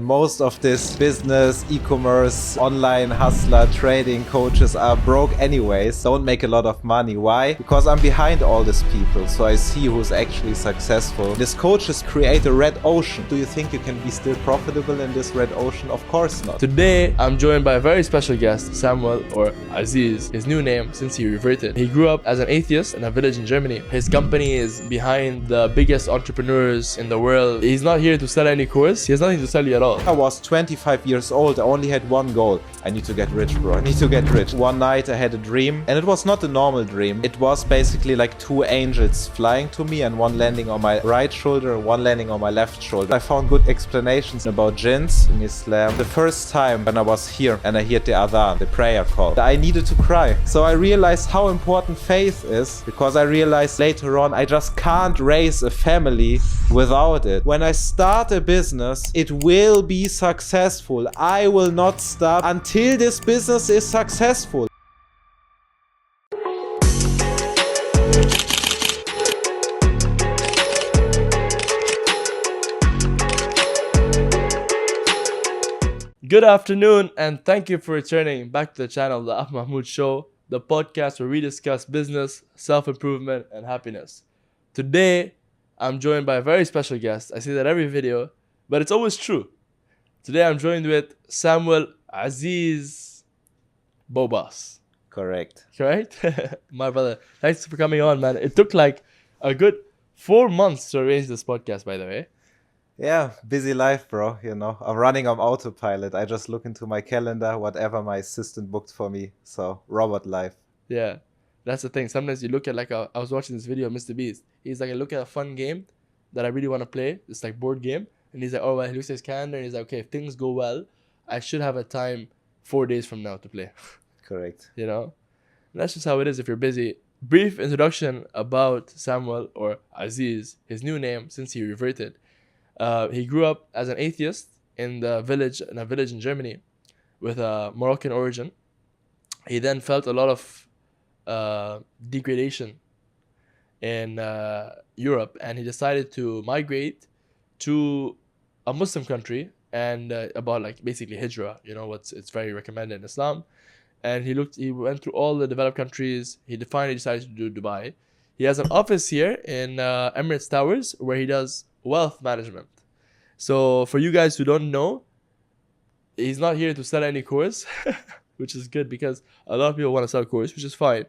Most of this business, e-commerce, online hustler, trading coaches are broke anyways, don't make a lot of money. Why? Because I'm behind all these people, so I see who's actually successful. These coaches create a red ocean. Do you think you can be still profitable in this red ocean? Of course not. Today, I'm joined by a very special guest, Samuel, or Aziz, his new name since he reverted. He grew up as an atheist in a village in Germany. His company is behind the biggest entrepreneurs in the world. He's not here to sell any course. He has nothing to sell you at all. I was 25 years old. I only had one goal. I need to get rich, bro. I need to get rich. One night I had a dream, and it was not a normal dream. It was basically like two angels flying to me, and one landing on my right shoulder and one landing on my left shoulder. I found good explanations about Jinns in Islam. The first time when I was here and I heard the adhan, the prayer call, I needed to cry. So I realized how important faith is, because I realized later on I just can't raise a family without it. When I start a business, it will be successful. I will not stop until this business is successful. Good afternoon, and thank you for returning back to the channel, the Ahmad Mahmood Show, the podcast where we discuss business, self-improvement, and happiness. Today, I'm joined by a very special guest. I say that every video, but it's always true. Today, I'm joined with Samuel Aziz Boubaous. Correct. My brother, thanks for coming on, man. It took like a good 4 months to arrange this podcast, by the way. Yeah, busy life, bro. You know, I'm running on autopilot. I just look into my calendar, whatever my assistant booked for me. So, robot life. Yeah, that's the thing. Sometimes you look at I was watching this video of Mr. Beast. He's like, I look at a fun game that I really want to play. It's like board game. And he's like, oh, well, he looks at his calendar and he's like, okay, if things go well, I should have a time 4 days from now to play. Correct. You know? And that's just how it is if you're busy. Brief introduction about Samuel, or Aziz, his new name since he reverted. He grew up as an atheist in a village in Germany with a Moroccan origin. He then felt a lot of degradation in Europe, and he decided to migrate to a Muslim country and about like basically hijrah. You know, it's very recommended in Islam. And he went through all the developed countries. He finally decided to do Dubai. He has an office here in Emirates Towers where he does wealth management. So for you guys who don't know, he's not here to sell any course, which is good because a lot of people want to sell course, which is fine.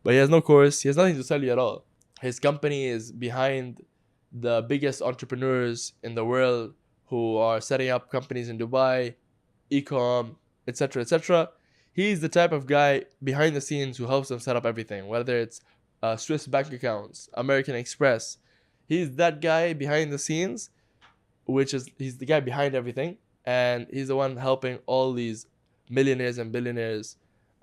But he has no course. He has nothing to sell you at all. His company is behind the biggest entrepreneurs in the world who are setting up companies in Dubai, eCommerce, etc., etc. He's the type of guy behind the scenes who helps them set up everything, whether it's Swiss bank accounts, American Express. He's that guy behind the scenes, he's the guy behind everything, and he's the one helping all these millionaires and billionaires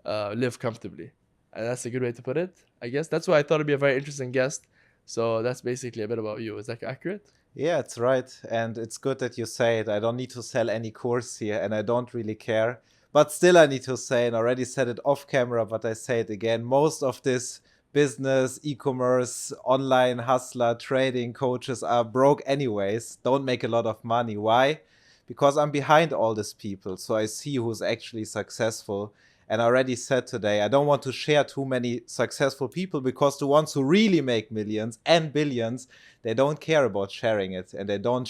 live comfortably. And that's a good way to put it, I guess. That's why I thought it'd be a very interesting guest. So that's basically a bit about you. Is that accurate? Yeah, it's right. And it's good that you say it. I don't need to sell any course here, and I don't really care. But still, I need to say, and I already said it off camera, but I say it again, most of this business, e-commerce, online hustler, trading coaches are broke anyways, don't make a lot of money. Why? Because I'm behind all these people, so I see who's actually successful. And I already said today, I don't want to share too many successful people, because the ones who really make millions and billions, they don't care about sharing it, and they don't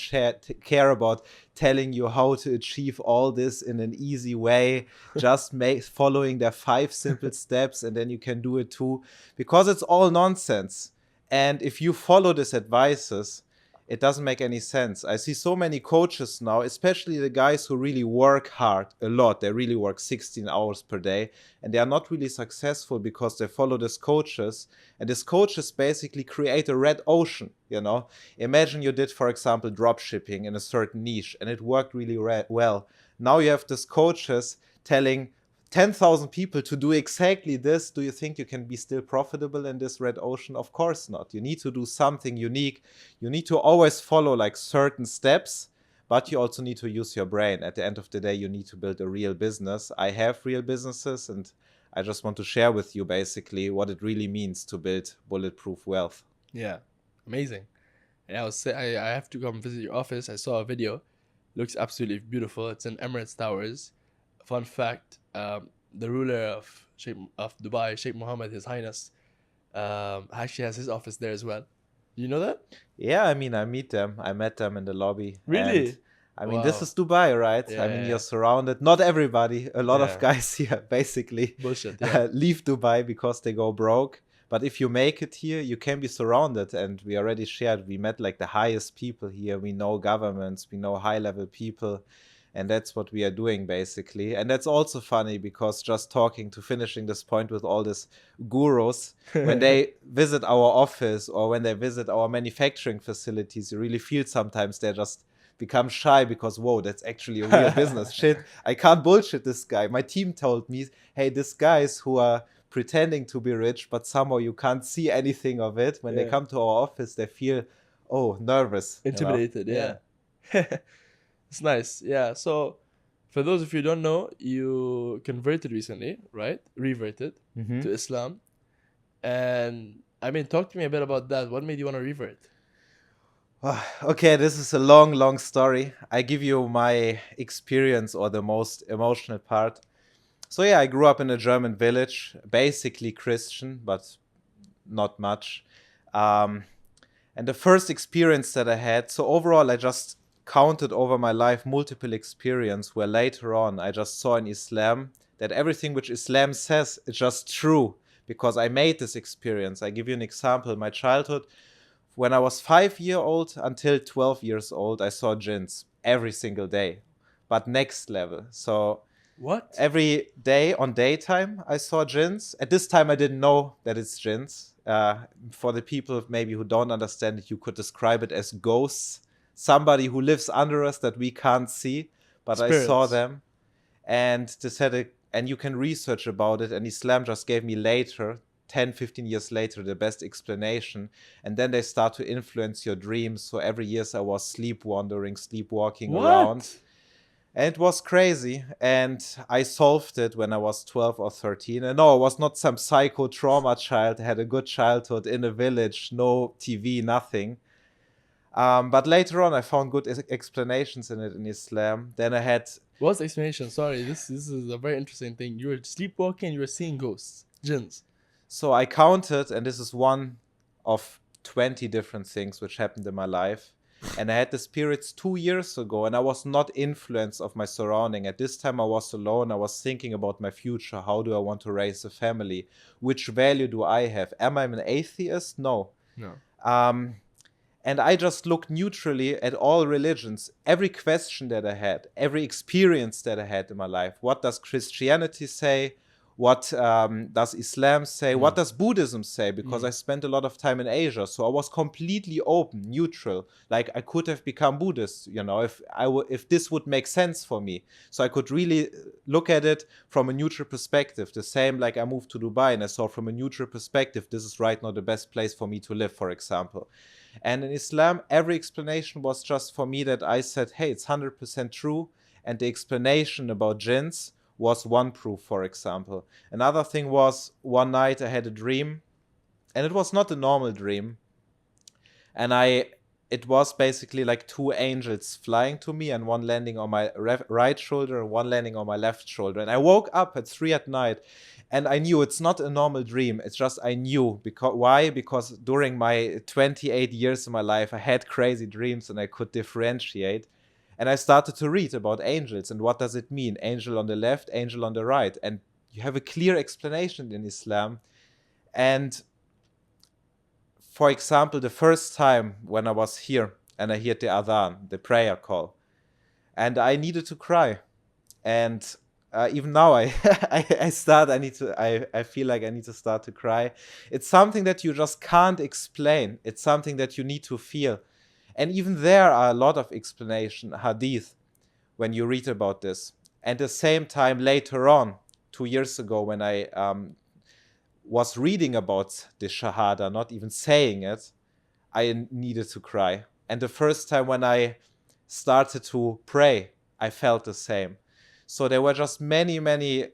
care about telling you how to achieve all this in an easy way, just following their 5 simple steps, and then you can do it too, because it's all nonsense. And if you follow these advices, it doesn't make any sense. I see so many coaches now, especially the guys who really work hard a lot. They really work 16 hours per day, and they are not really successful because they follow these coaches. And these coaches basically create a red ocean, you know. Imagine you did, for example, drop shipping in a certain niche, and it worked really well. Now you have these coaches telling 10,000 people to do exactly this. Do you think you can be still profitable in this red ocean? Of course not. You need to do something unique. You need to always follow like certain steps, but you also need to use your brain. At the end of the day, you need to build a real business. I have real businesses, and I just want to share with you basically what it really means to build bulletproof wealth. Yeah, amazing. And I have to come visit your office. I saw a video. Looks absolutely beautiful. It's in Emirates Towers. Fun fact: the ruler of Dubai, Sheikh Mohammed, His Highness, actually has his office there as well. You know that? Yeah, I mean, I met them in the lobby. And Really? I mean, this Wow. is Dubai, right? Yeah, I mean, yeah, you're yeah. surrounded. Not everybody, a lot of Yeah. guys here basically Bullshit. Yeah. leave Dubai because they go broke. But if you make it here, you can be surrounded. And we already shared, we met like the highest people here. We know governments, we know high level people. And that's what we are doing basically. And that's also funny because just talking to finishing this point with all these gurus, when they visit our office or when they visit our manufacturing facilities, you really feel sometimes they just become shy because, whoa, that's actually a real business. Shit, I can't bullshit this guy. My team told me, hey, these guys who are pretending to be rich, but somehow you can't see anything of it. When they Yeah. come to our office, they feel, oh, nervous. Intimidated. Yeah. It's nice. Yeah. So, for those of you who don't know, you converted recently, right? Reverted Mhm. to Islam. And I mean, talk to me a bit about that. What made you want to revert? Okay, this is a long, long story. I give you my experience or the most emotional part. So yeah, I grew up in a German village, basically Christian, but not much. Um, and the first experience that I had, so overall, I just counted over my life multiple experience where later on I just saw in Islam that everything which Islam says is just true because I made this experience. I give you an example. My childhood, when I was 5 years old until 12 years old, I saw jinns every single day, but next level. So What? every day on daytime, I saw jinns. At this time, I didn't know that it's jinns. For the people maybe who don't understand it, you could describe it as ghosts, somebody who lives under us that we can't see, but I saw Spirits. them. And this had and you can research about it. And Islam just gave me later, 10, 15 years later, the best explanation. And then they start to influence your dreams. So every year I was sleepwalking around. What? And it was crazy. And I solved it when I was 12 or 13. And no, I was not some psycho trauma child. I had a good childhood in a village, no TV, nothing. But later on, I found good explanations in it in Islam. Then I had. What's the explanation? Sorry, this is a very interesting thing. You were sleepwalking, you were seeing ghosts, jinns. So I counted, and this is one of 20 different things which happened in my life. And I had the spirits 2 years ago, and I was not influenced of my surrounding. At this time, I was alone. I was thinking about my future. How do I want to raise a family? Which value do I have? Am I an atheist? No. No. And I just looked neutrally at all religions. Every question that I had, every experience that I had in my life. What does Christianity say? What does Islam say? What does Buddhism say? Because I spent a lot of time in Asia, so I was completely open, neutral. Like I could have become Buddhist, if this would make sense for me. So I could really look at it from a neutral perspective. The same like I moved to Dubai and I saw from a neutral perspective, this is right now the best place for me to live, for example. And in Islam, every explanation was just for me that I said, hey, it's 100% true. And the explanation about jinns was one proof, for example. Another thing was one night I had a dream, and it was not a normal dream. And it was basically like two angels flying to me, and one landing on my right shoulder and one landing on my left shoulder. And I woke up at 3 at night, and I knew it's not a normal dream. It's just I knew. Why? Because during my 28 years of my life, I had crazy dreams and I could differentiate. And I started to read about angels and what does it mean? Angel on the left, angel on the right. And you have a clear explanation in Islam. And for example, the first time when I was here and I heard the adhan, the prayer call, and I needed to cry. And even now I feel like I need to start to cry. It's something that you just can't explain. It's something that you need to feel. And even there are a lot of explanation, hadith, when you read about this. At the same time, later on, 2 years ago, when I was reading about the Shahada, not even saying it, I needed to cry. And the first time when I started to pray, I felt the same. So there were just many, many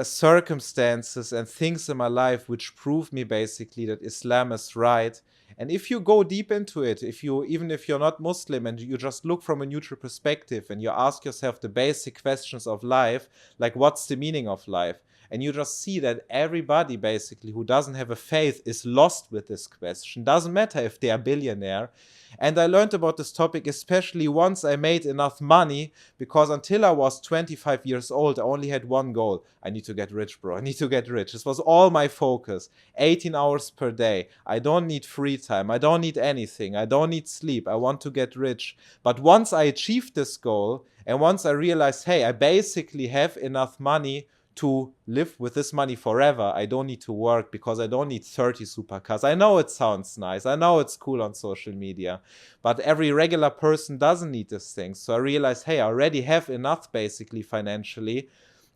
circumstances and things in my life which proved me basically that Islam is right. And if you go deep into it, even if you're not Muslim and you just look from a neutral perspective and you ask yourself the basic questions of life, like what's the meaning of life? And you just see that everybody basically who doesn't have a faith is lost with this question. Doesn't matter if they are billionaire. And I learned about this topic especially once I made enough money, because until I was 25 years old, I only had one goal. I need to get rich, bro. I need to get rich. This was all my focus. 18 hours per day. I don't need free time. I don't need anything. I don't need sleep. I want to get rich. But once I achieved this goal, and once I realized, hey, I basically have enough money to live with this money forever. I don't need to work because I don't need 30 supercars. I know it sounds nice. I know it's cool on social media, but every regular person doesn't need these things. So I realized, hey, I already have enough basically financially.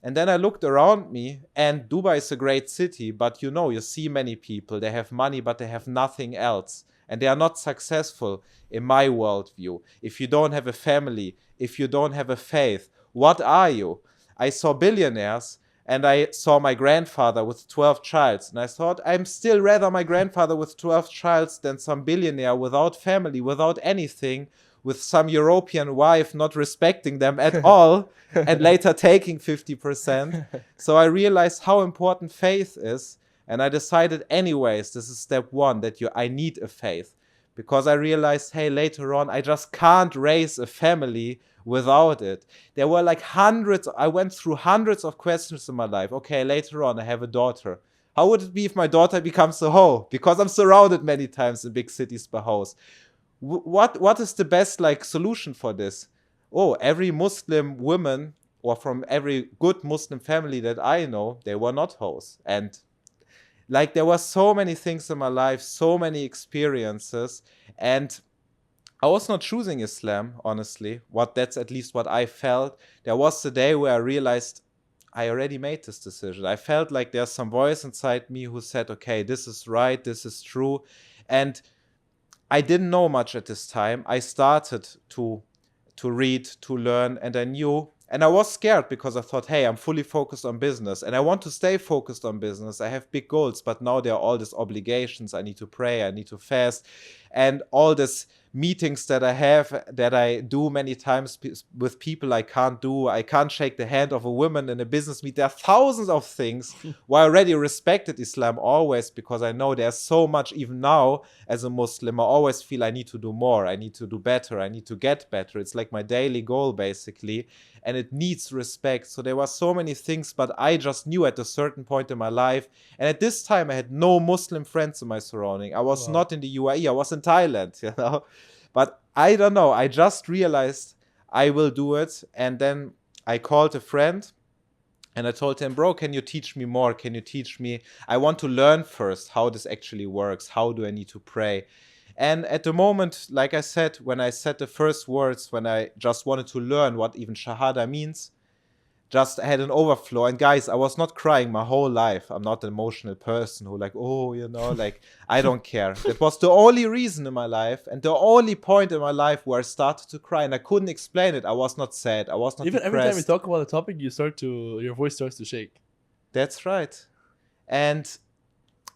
And then I looked around me, and Dubai is a great city, but you see many people, they have money, but they have nothing else. And they are not successful in my worldview. If you don't have a family, if you don't have a faith, what are you? I saw billionaires, and I saw my grandfather with 12 childs. And I thought, I'm still rather my grandfather with 12 childs than some billionaire without family, without anything, with some European wife not respecting them at all, and later taking 50%. So I realized how important faith is. And I decided anyways, this is step one, that I need a faith. Because I realized, hey, later on, I just can't raise a family without it. There were like I went through hundreds of questions in my life. Okay, later on, I have a daughter. How would it be if my daughter becomes a hoe? Because I'm surrounded many times in big cities by hoes. What is the best solution for this? Oh, every Muslim woman, or from every good Muslim family that I know, they were not hoes. And there were so many things in my life, so many experiences, and I was not choosing Islam, honestly. That's at least what I felt. There was the day where I realized I already made this decision. I felt like there's some voice inside me who said, okay, this is right, this is true. And I didn't know much at this time. I started to read, to learn, and I knew. And I was scared because I thought, hey, I'm fully focused on business and I want to stay focused on business. I have big goals, but now there are all these obligations. I need to pray, I need to fast, and all these meetings that I have, that I do many times with people I can't do. I can't shake the hand of a woman in a business meet. There are thousands of things where I already respected Islam always, because I know there's so much. Even now as a Muslim, I always feel I need to do more. I need to do better. I need to get better. It's like my daily goal basically. And it needs respect. So there were so many things, but I just knew at a certain point in my life. And at this time, I had no Muslim friends in my surrounding. I was not in the UAE. I was in Thailand, But I don't know. I just realized I will do it. And then I called a friend and I told him, bro, can you teach me more? Can you teach me? I want to learn first how this actually works. How do I need to pray? And at the moment, like I said, when I said the first words, when I just wanted to learn what even Shahada means, just I had an overflow. And guys, I was not crying my whole life. I'm not an emotional person who I don't care. That was the only reason in my life and the only point in my life where I started to cry, and I couldn't explain it. I was not sad. I was not Even depressed. every time you talk about the topic, your voice starts to shake. That's right. And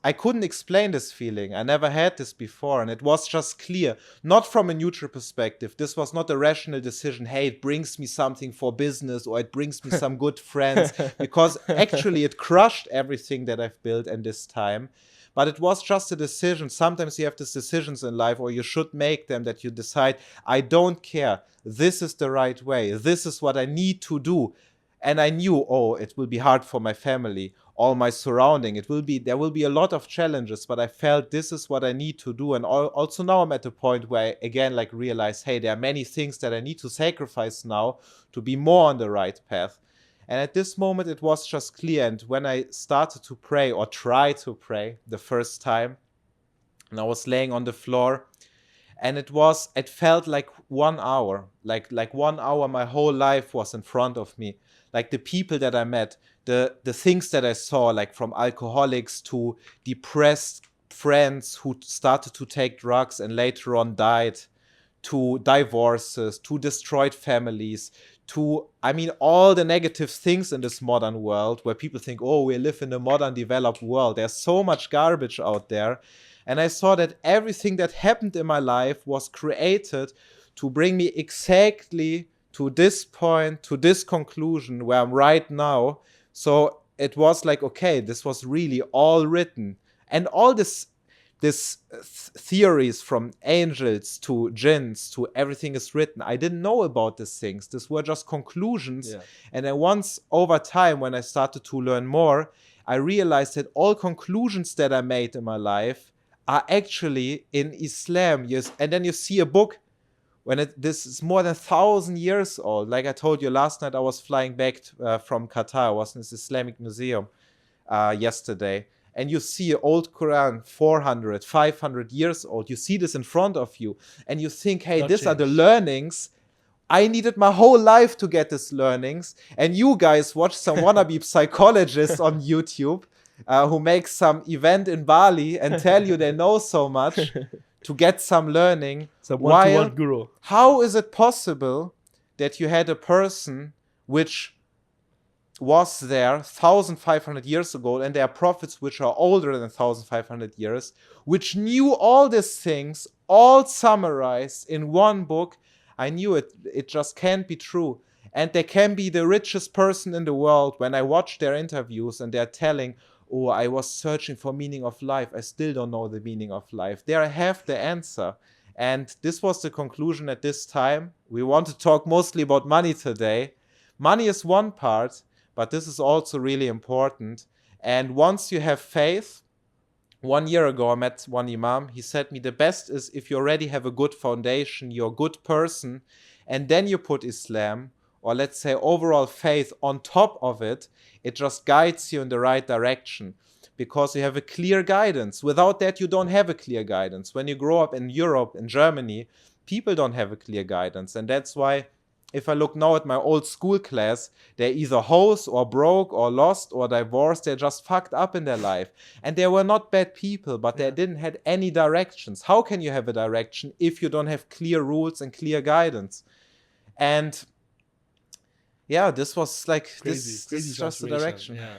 I couldn't explain this feeling. I never had this before, and it was just clear, not from a neutral perspective. This was not a rational decision. Hey, it brings me something for business, or it brings me some good friends, because actually it crushed everything that I've built in this time. But it was just a decision. Sometimes you have these decisions in life, or you should make them, that you decide, I don't care. This is the right way. This is what I need to do. And I knew, it will be hard for my family, all my surrounding. There will be a lot of challenges, but I felt this is what I need to do. And also now I'm at a point where I again realize, hey, there are many things that I need to sacrifice now to be more on the right path. And at this moment, it was just clear. And when I started to pray, or try to pray the first time, and I was laying on the floor, and it felt like 1 hour, like 1 hour, my whole life was in front of me. Like the people that I met, the things that I saw, like from alcoholics to depressed friends who started to take drugs and later on died, to divorces, to destroyed families, to, all the negative things in this modern world where people think, we live in a modern developed world. There's so much garbage out there. And I saw that everything that happened in my life was created to bring me exactly to this point, to this conclusion where I'm right now. So it was like, okay, this was really all written. And all this theories from angels to jinns to everything is written. I didn't know about these things. These were just conclusions. Yeah. And then once over time, when I started to learn more, I realized that all conclusions that I made in my life are actually in Islam. Yes. And then you see a book when this is more than 1,000 years old. Like I told you last night, I was flying back from Qatar. I was in this Islamic museum yesterday. And you see an old Quran, 400, 500 years old. You see this in front of you. And you think, hey, these are the learnings. I needed my whole life to get these learnings. And you guys watch some wannabe psychologists on YouTube who make some event in Bali and tell you they know so much to get some learning. Some one-to-one guru. How is it possible that you had a person which was there 1,500 years ago, and there are prophets which are older than 1,500 years, which knew all these things, all summarized in one book? I knew it just can't be true. And they can be the richest person in the world. When I watch their interviews and they're telling, oh, I was searching for meaning of life, I still don't know the meaning of life. There I have the answer. And this was the conclusion at this time. We want to talk mostly about money today. Money is one part, but this is also really important. And once you have faith, 1 year ago I met one imam. He said me, the best is if you already have a good foundation, you're a good person, and then you put Islam, or let's say overall faith on top of it, it just guides you in the right direction. Because you have a clear guidance. Without that, you don't have a clear guidance. When you grow up in Europe, in Germany, people don't have a clear guidance. And that's why if I look now at my old school class, they're either hoes or broke or lost or divorced. They're just fucked up in their life. And they were not bad people, but they didn't have any directions. How can you have a direction if you don't have clear rules and clear guidance? And yeah, this was like, this is just the direction. Yeah,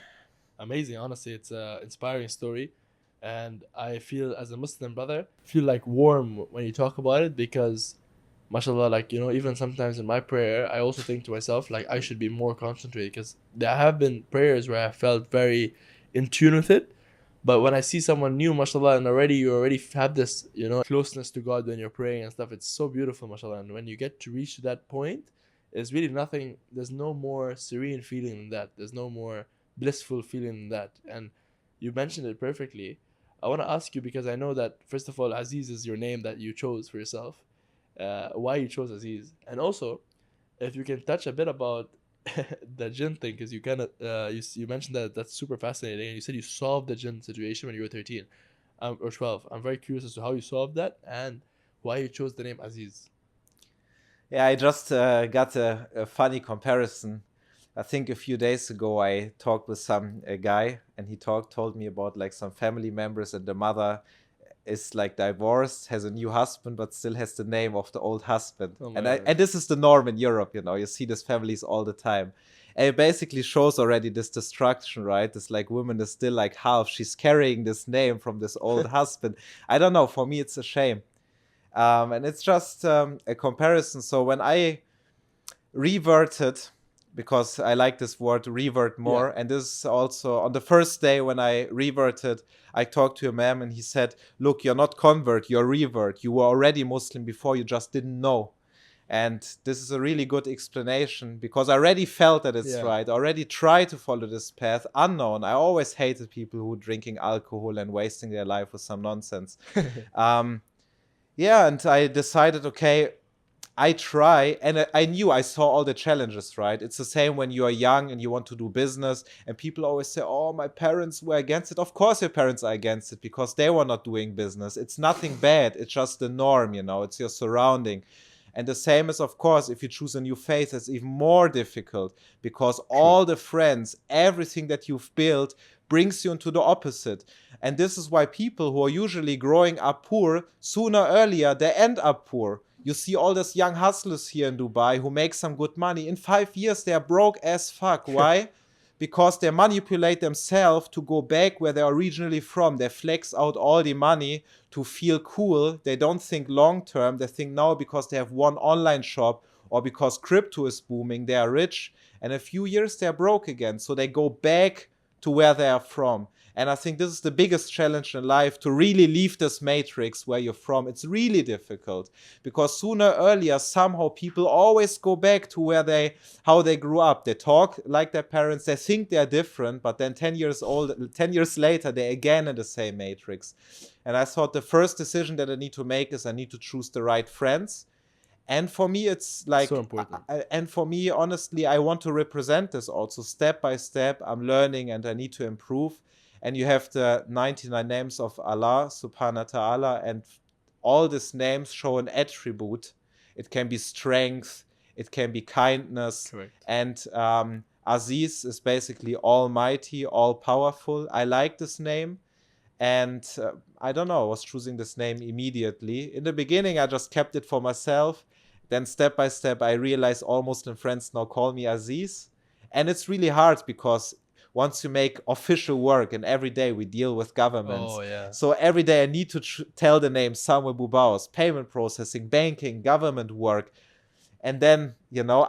amazing. Honestly, it's an inspiring story. And I feel, as a Muslim brother, feel like warm when you talk about it, because mashallah, like, you know, even sometimes in my prayer, I also think to myself, like, I should be more concentrated, because there have been prayers where I felt very in tune with it. But when I see someone new, mashallah, and you already have this, you know, closeness to God when you're praying and stuff, it's so beautiful, mashallah. And when you get to reach that point, it's really nothing, there's no more serene feeling than that. There's no more blissful feeling than that. And you mentioned it perfectly. I want to ask you, because I know that, first of all, Aziz is your name that you chose for yourself. Why you chose Aziz, and also if you can touch a bit about the jinn thing, because you kind of you mentioned that's super fascinating, and you said you solved the jinn situation when you were 13 or 12. I'm very curious as to how you solved that and why you chose the name Aziz. Yeah, I just got a funny comparison. I think a few days ago I talked with some guy, and he told me about like some family members, and the mother is like divorced, has a new husband, but still has the name of the old husband. And this is the norm in Europe, you know, you see these families all the time. And it basically shows already this destruction, right? This like woman is still like half, she's carrying this name from this old husband. I don't know, for me it's a shame. And it's just a comparison. So when I reverted, because I like this word revert more. Yeah. And this is also on the first day when I reverted, I talked to a man and he said, look, you're not convert, you're revert. You were already Muslim before, you just didn't know. And this is a really good explanation, because I already felt that it's right. I already tried to follow this path unknown. I always hated people who were drinking alcohol and wasting their life with some nonsense. And I decided, okay, I try, and I knew, I saw all the challenges, right? It's the same when you are young and you want to do business, and people always say, oh, my parents were against it. Of course your parents are against it, because they were not doing business. It's nothing bad. It's just the norm, you know, it's your surrounding. And the same is, of course, if you choose a new faith, it's even more difficult, because all the friends, everything that you've built brings you into the opposite. And this is why people who are usually growing up poor, sooner or earlier, they end up poor. You see all these young hustlers here in Dubai who make some good money. In 5 years, they are broke as fuck. Why? because they manipulate themselves to go back where they are originally from. They flex out all the money to feel cool. They don't think long term. They think now because they have one online shop or because crypto is booming, they are rich. And in a few years, they're broke again. So they go back to where they are from. And I think this is the biggest challenge in life, to really leave this matrix where you're from. It's really difficult because sooner or earlier, somehow people always go back to how they grew up. They talk like their parents. They think they're different, but then 10 years later, they're again in the same matrix. And I thought the first decision that I need to make is I need to choose the right friends. And for me, it's like, So important. And for me, honestly, I want to represent this also step by step. I'm learning and I need to improve. And you have the 99 names of Allah subhanahu wa ta'ala, and all these names show an attribute. It can be strength, it can be kindness. Correct. And Aziz is basically almighty, all powerful. I like this name. And I don't know, I was choosing this name immediately. In the beginning, I just kept it for myself. Then step by step, I realized all Muslim friends now call me Aziz. And it's really hard because once you make official work, and every day we deal with governments. Oh, yeah. So every day I need to tell the name Samuel Boubaous, payment processing, banking, government work. And then,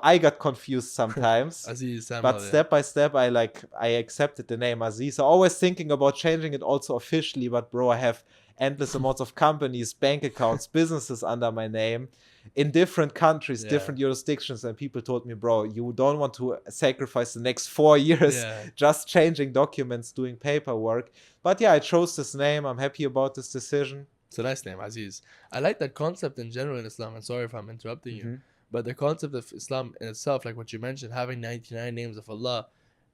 I got confused sometimes. Aziz, Samuel, But step by step, I accepted the name Aziz. I'm always thinking about changing it also officially. But bro, I have endless amounts of companies, bank accounts, businesses under my name in different countries, different jurisdictions. And people told me, bro, you don't want to sacrifice the next 4 years just changing documents, doing paperwork. But yeah, I chose this name. I'm happy about this decision. It's a nice name, Aziz. I like that concept in general in Islam. And sorry if I'm interrupting you. But the concept of Islam in itself, like what you mentioned, having 99 names of Allah,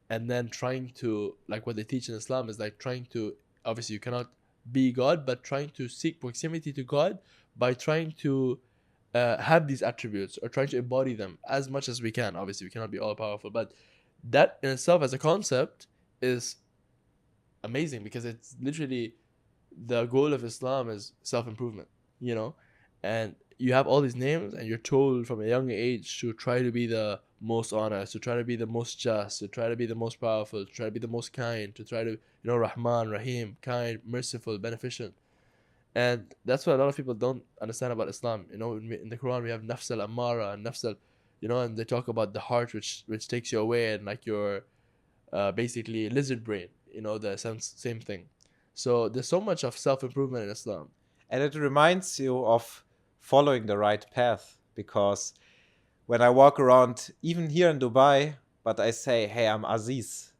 and then trying to, like what they teach in Islam is like trying to, obviously you cannot be God, but trying to seek proximity to God by trying to have these attributes or trying to embody them as much as we can. Obviously we cannot be all powerful, but that in itself as a concept is amazing because it's literally the goal of Islam is self-improvement, and you have all these names and you're told from a young age to try to be the most honest, to try to be the most just, to try to be the most powerful, to try to be the most kind, to try to, Rahman, Rahim, kind, merciful, beneficent. And that's what a lot of people don't understand about Islam. In the Quran we have nafs al-ammara and nafs al, and they talk about the heart which takes you away, and like your basically lizard brain, the same thing. So there's so much of self-improvement in Islam. And it reminds you of following the right path, because when I walk around, even here in Dubai, but I say, hey, I'm Aziz.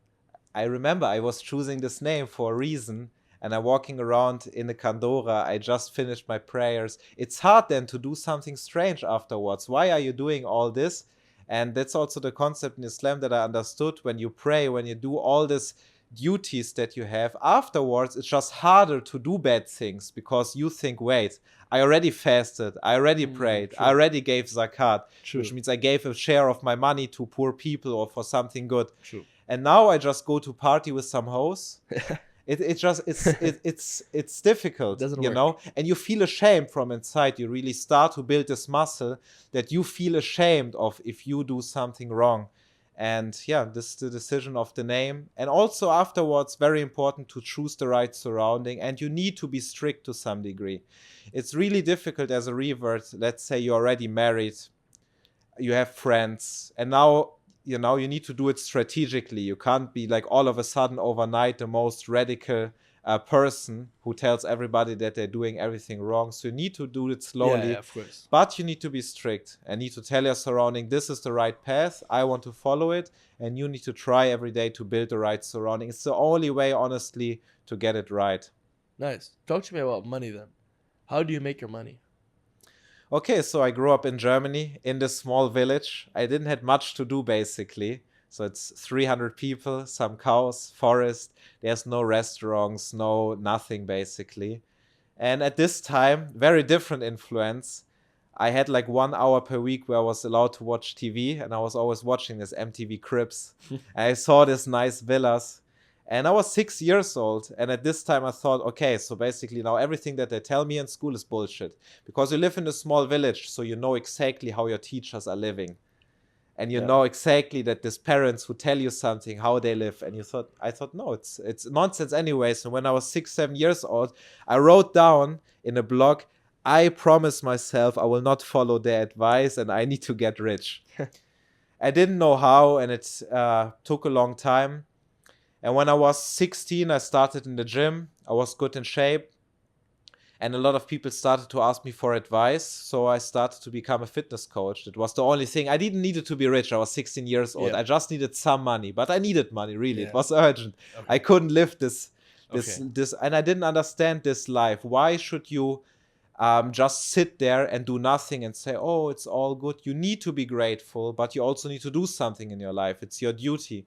I remember I was choosing this name for a reason, and I'm walking around in the Kandora. I just finished my prayers. It's hard then to do something strange afterwards. Why are you doing all this? And that's also the concept in Islam that I understood. When you pray, when you do all this duties that you have afterwards, it's just harder to do bad things because you think, wait, I already fasted, I already prayed, true. I already gave zakat, True. which means I gave a share of my money to poor people or for something good. True. And now I just go to party with some hoes. It's difficult, Doesn't you work. know, and you feel ashamed from inside. You really start to build this muscle that you feel ashamed of if you do something wrong. And yeah, this is the decision of the name. And also afterwards, very important to choose the right surrounding, and you need to be strict to some degree. It's really difficult as a revert. Let's say you're already married, you have friends, and now you need to do it strategically. You can't be like all of a sudden overnight the most radical person who tells everybody that they're doing everything wrong. So you need to do it slowly. Yeah, of course. But you need to be strict and need to tell your surrounding, this is the right path, I want to follow it, and you need to try every day to build the right surrounding. It's the only way, honestly, to get it right. Nice. Talk to me about money then. How do you make your money? Okay, so I grew up in Germany, in this small village. I didn't have much to do, basically. So it's 300 people, some cows, forest. There's no restaurants, nothing, basically. And at this time, very different influence. I had like 1 hour per week where I was allowed to watch TV, and I was always watching this MTV Cribs. And I saw these nice villas. And I was 6 years old, and at this time I thought, okay, so basically now everything that they tell me in school is bullshit. Because you live in a small village, so you know exactly how your teachers are living. and you know exactly that these parents who tell you something, how they live, and I thought, no, it's nonsense anyways. And when I was 6-7 years old, I wrote down in a blog, I promise myself I will not follow their advice and I need to get rich. I didn't know how, and it took a long time. And when I was 16, I started in the gym. I was good in shape. And a lot of people started to ask me for advice. So I started to become a fitness coach. It was the only thing. I didn't need it to be rich. I was 16 years old. Yeah. I just needed some money. But I needed money, really. Yeah. It was urgent. Okay. I couldn't live this, Okay. and I didn't understand this life. Why should you just sit there and do nothing and say, oh, it's all good? You need to be grateful, but you also need to do something in your life. It's your duty.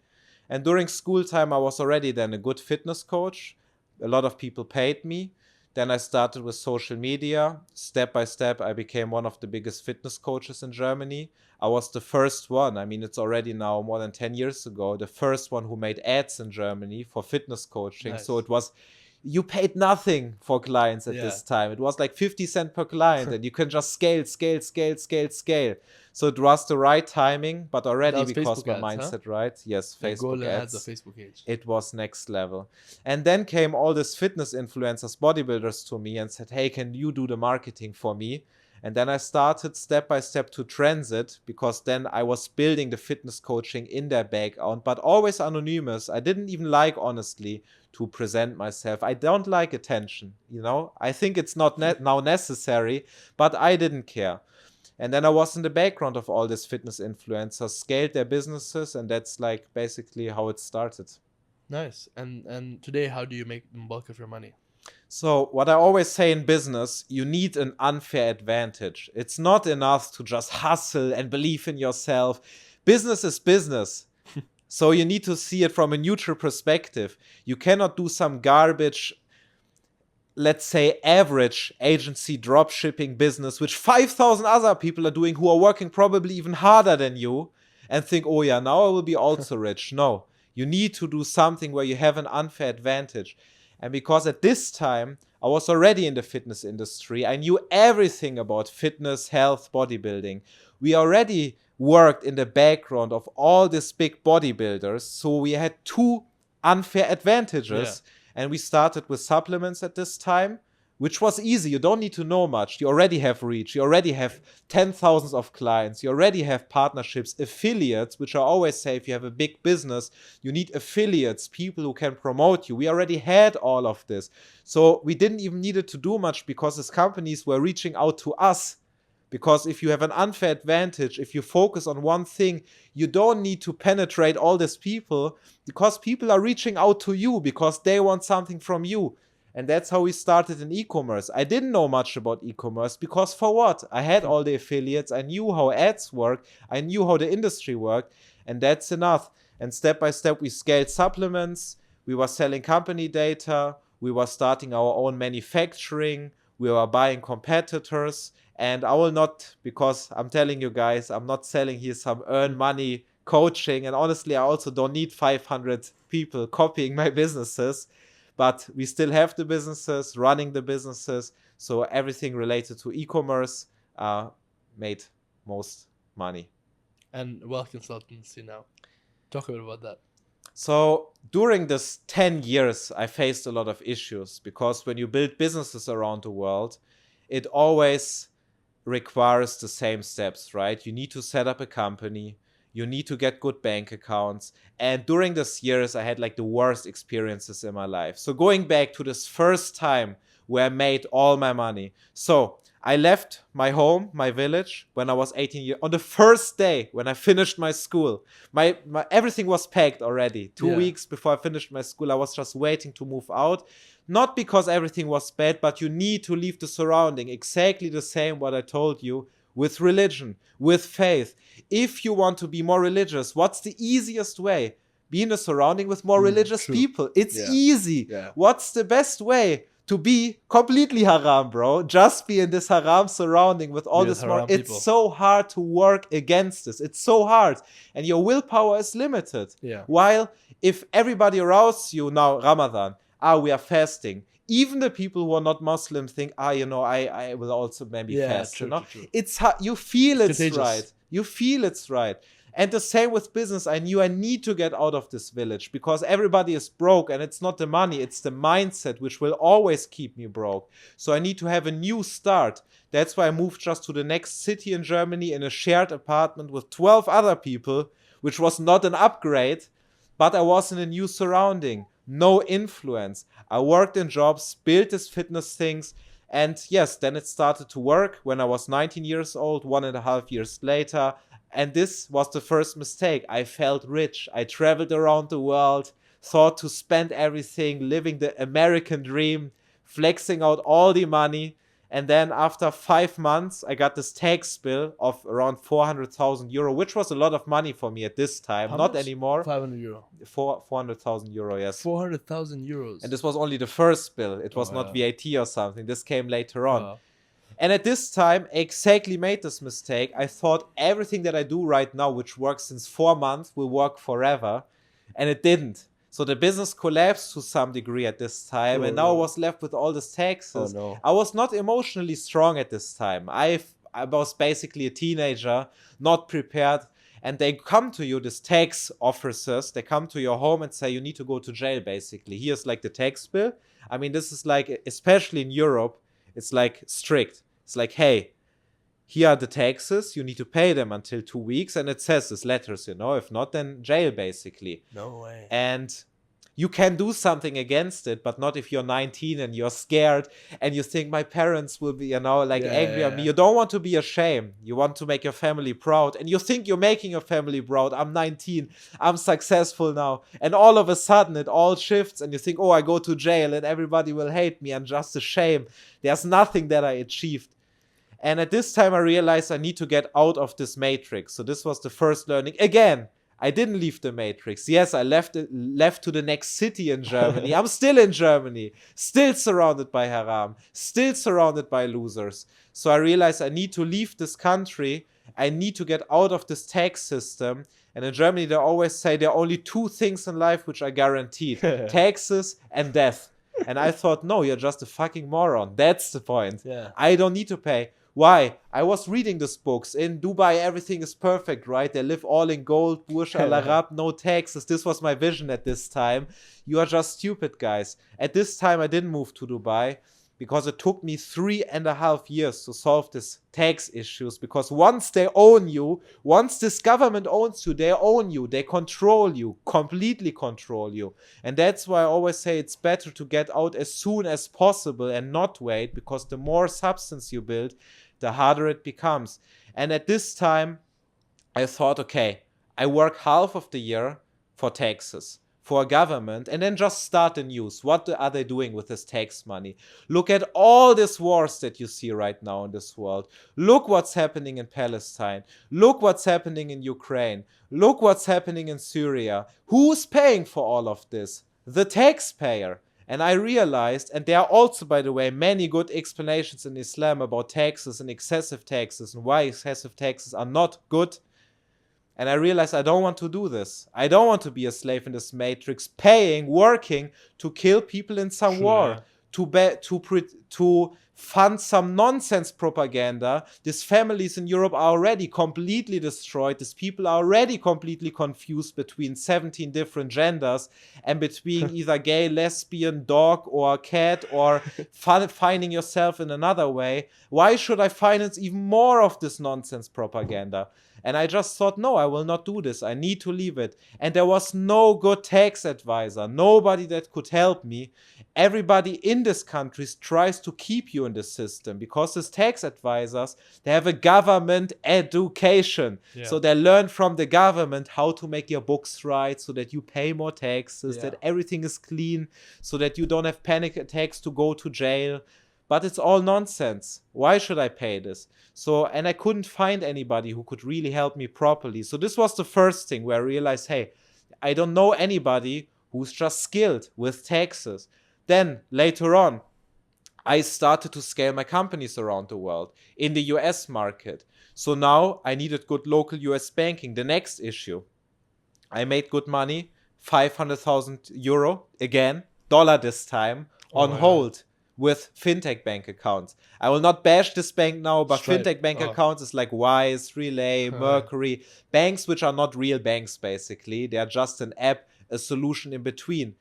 And during school time, I was already then a good fitness coach. A lot of people paid me. Then I started with social media. Step by step, I became one of the biggest fitness coaches in Germany. I was the first one. I mean, it's already now more than 10 years ago, the first one who made ads in Germany for fitness coaching. Nice. So it was, you paid nothing for clients at this time. It was like 50 cents per client and you can just scale. So it was the right timing, but already because Facebook my ads, mindset, right? Yes, Facebook ads. The Facebook page. It was next level. And then came all these fitness influencers, bodybuilders to me and said, hey, can you do the marketing for me? And then I started step by step to transit, because then I was building the fitness coaching in their background, but always anonymous. I didn't even like, honestly, to present myself. I don't like attention, you know. I think it's not now necessary, but I didn't care. And then I was in the background of all these fitness influencers, scaled their businesses, and that's like basically how it started. Nice. And today, how do you make the bulk of your money? So what I always say in business, you need an unfair advantage. It's not enough to just hustle and believe in yourself. Business is business. So you need to see it from a neutral perspective. You cannot do some garbage, let's say average agency dropshipping business, which 5,000 other people are doing who are working probably even harder than you, and think, oh yeah, now I will be also rich. No, you need to do something where you have an unfair advantage. And because at this time, I was already in the fitness industry, I knew everything about fitness, health, bodybuilding. We already worked in the background of all these big bodybuilders, so we had two unfair advantages. Yeah. And we started with supplements at this time, which was easy. You don't need to know much. You already have reach. You already have 10,000s of clients. You already have partnerships, affiliates, which I always say, if you have a big business, you need affiliates, people who can promote you. We already had all of this. So we didn't even need to do much, because these companies were reaching out to us. Because if you have an unfair advantage, if you focus on one thing, you don't need to penetrate all these people, because people are reaching out to you because they want something from you. And that's how we started in e-commerce. I didn't know much about e-commerce, because for what? I had all the affiliates. I knew how ads work. I knew how the industry worked. And that's enough. And step by step, we scaled supplements. We were selling company data. We were starting our own manufacturing. We were buying competitors. And I will not, because I'm telling you guys, I'm not selling here some earn money coaching. And honestly, I also don't need 500 people copying my businesses. But we still have the businesses, running the businesses. So everything related to e-commerce made most money. And wealth consultancy now. Talk a bit about that. So during this 10 years, I faced a lot of issues, because when you build businesses around the world, it always requires the same steps, right? You need to set up a company. You need to get good bank accounts. And during these years, I had like the worst experiences in my life. So going back to this first time where I made all my money. So I left my home, my village, when I was 18 years. On the first day when I finished my school, my everything was packed already. 2 weeks before I finished my school, I was just waiting to move out. Not because everything was bad, but you need to leave the surrounding. Exactly the same what I told you. With religion, with faith. If you want to be more religious, what's the easiest way? Be in a surrounding with more religious people. It's easy. Yeah. What's the best way? To be completely haram, bro. Just be in this haram surrounding with all this more. It's so hard to work against this. It's so hard. And your willpower is limited. Yeah. While if everybody around you now, Ramadan, we are fasting. Even the people who are not Muslim think, I will also maybe fast. True, you know, true. It's you feel it's right. You feel it's right. And the same with business. I knew I need to get out of this village because everybody is broke, and it's not the money, it's the mindset which will always keep me broke. So I need to have a new start. That's why I moved just to the next city in Germany in a shared apartment with 12 other people, which was not an upgrade, but I was in a new surrounding. No influence. I worked in jobs, built these fitness things, and yes, then it started to work when I was 19 years old, 1.5 years later. And this was the first mistake. I felt rich. I traveled around the world, thought to spend everything, living the American dream, flexing out all the money. And then after 5 months, I got this tax bill of around 400,000 euro, which was a lot of money for me at this time. How Not much? anymore. 500 euro. 400,000 euro, yes. 400,000 euros. And this was only the first bill. It was Oh, not yeah. VAT or something. This came later on. Wow. And at this time, I exactly made this mistake. I thought everything that I do right now, which works since 4 months, will work forever. And it didn't. So the business collapsed to some degree at this time. Oh, and now I no. was left with all these taxes. Oh, no. I was not emotionally strong at this time. I was basically a teenager, not prepared. And they come to you, these tax officers, they come to your home and say, you need to go to jail, basically. Here's like the tax bill. I mean, this is like, especially in Europe, it's like strict. It's like, hey, here are the taxes. You need to pay them until 2 weeks. And it says these letters, if not, then jail, basically. No way. And you can do something against it, but not if you're 19 and you're scared and you think my parents will be, angry on me. You don't want to be ashamed. You want to make your family proud. And you think you're making your family proud. I'm 19. I'm successful now. And all of a sudden it all shifts and you think, oh, I go to jail and everybody will hate me. I'm just a shame. There's nothing that I achieved. And at this time I realized I need to get out of this matrix. So this was the first learning. Again, I didn't leave the matrix. Yes, I left to the next city in Germany. I'm still in Germany, still surrounded by haram, still surrounded by losers. So I realized I need to leave this country. I need to get out of this tax system. And in Germany, they always say there are only 2 things in life which are guaranteed: taxes and death. And I thought, no, you're just a fucking moron. That's the point. Yeah. I don't need to pay. Why? I was reading these books. In Dubai, everything is perfect, right? They live all in gold, Burj Al Arab, no taxes. This was my vision at this time. You are just stupid, guys. At this time, I didn't move to Dubai because it took me 3.5 years to solve these tax issues. Because once they own you, once this government owns you, they own you, they control you, completely control you. And that's why I always say it's better to get out as soon as possible and not wait, because the more substance you build, the harder it becomes. And at this time, I thought, okay, I work half of the year for taxes, for a government, and then just start the news. What are they doing with this tax money? Look at all these wars that you see right now in this world. Look what's happening in Palestine. Look what's happening in Ukraine. Look what's happening in Syria. Who's paying for all of this? The taxpayer. And I realized, and there are also, by the way, many good explanations in Islam about taxes and excessive taxes and why excessive taxes are not good. And I realized I don't want to do this. I don't want to be a slave in this matrix, paying, working to kill people in some war, to fund some nonsense propaganda. These families in Europe are already completely destroyed. These people are already completely confused between 17 different genders and between either gay, lesbian, dog, or cat, or finding yourself in another way. Why should I finance even more of this nonsense propaganda? And I just thought, no, I will not do this. I need to leave it. And there was no good tax advisor, nobody that could help me. Everybody in this country tries to keep you in the system because these tax advisors, they have a government education. Yeah. So they learn from the government how to make your books right so that you pay more taxes, that everything is clean, so that you don't have panic attacks to go to jail. But it's all nonsense. Why should I pay this? So, and I couldn't find anybody who could really help me properly. So this was the first thing where I realized, hey, I don't know anybody who's just skilled with taxes. Then later on, I started to scale my companies around the world in the US market. So now I needed good local US banking. The next issue, I made good money, 500,000 euro, again, dollar this time, on hold. with Fintech bank accounts. I will not bash this bank now, but Stripe. Fintech bank accounts is like Wise, Relay, Mercury, banks which are not real banks basically. They are just an app, a solution in between.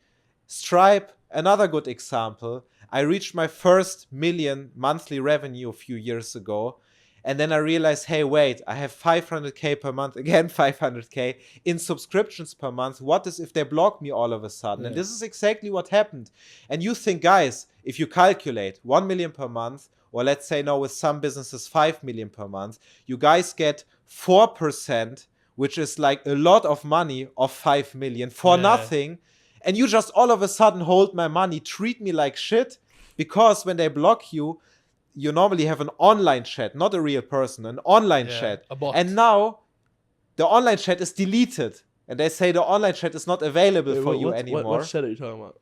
Stripe, another good example. I reached my first million monthly revenue a few years ago. And then I realized, hey, wait, I have 500K per month, again 500K in subscriptions per month. What is if they block me all of a sudden? Yeah. And this is exactly what happened. And you think, guys, if you calculate 1 million per month, or let's say now with some businesses 5 million per month, you guys get 4%, which is like a lot of money of 5 million for nothing. And you just all of a sudden hold my money, treat me like shit, because when they block you, you normally have an online chat, not a real person, an online chat. A bot. And now the online chat is deleted. And they say the online chat is not available for you anymore. What chat are you talking about?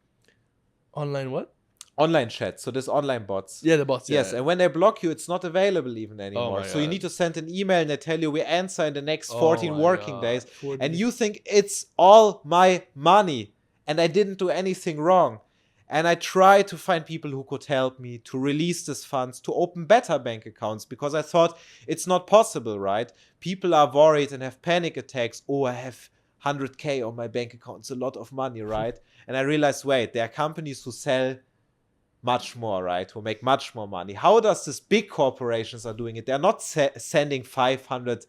Online what? Online chat. So this online bots. Yeah, the bots. Yes, and when they block you, it's not available even anymore. So you need to send an email and they tell you we answer in the next 14 working days. And you think it's all my money. And I didn't do anything wrong. And I tried to find people who could help me to release these funds, to open better bank accounts, because I thought it's not possible, right? People are worried and have panic attacks. Oh, I have 100K on my bank account. It's a lot of money, right? And I realized, wait, there are companies who sell much more, right? Who make much more money. How does this big corporations are doing it? They're not sending $500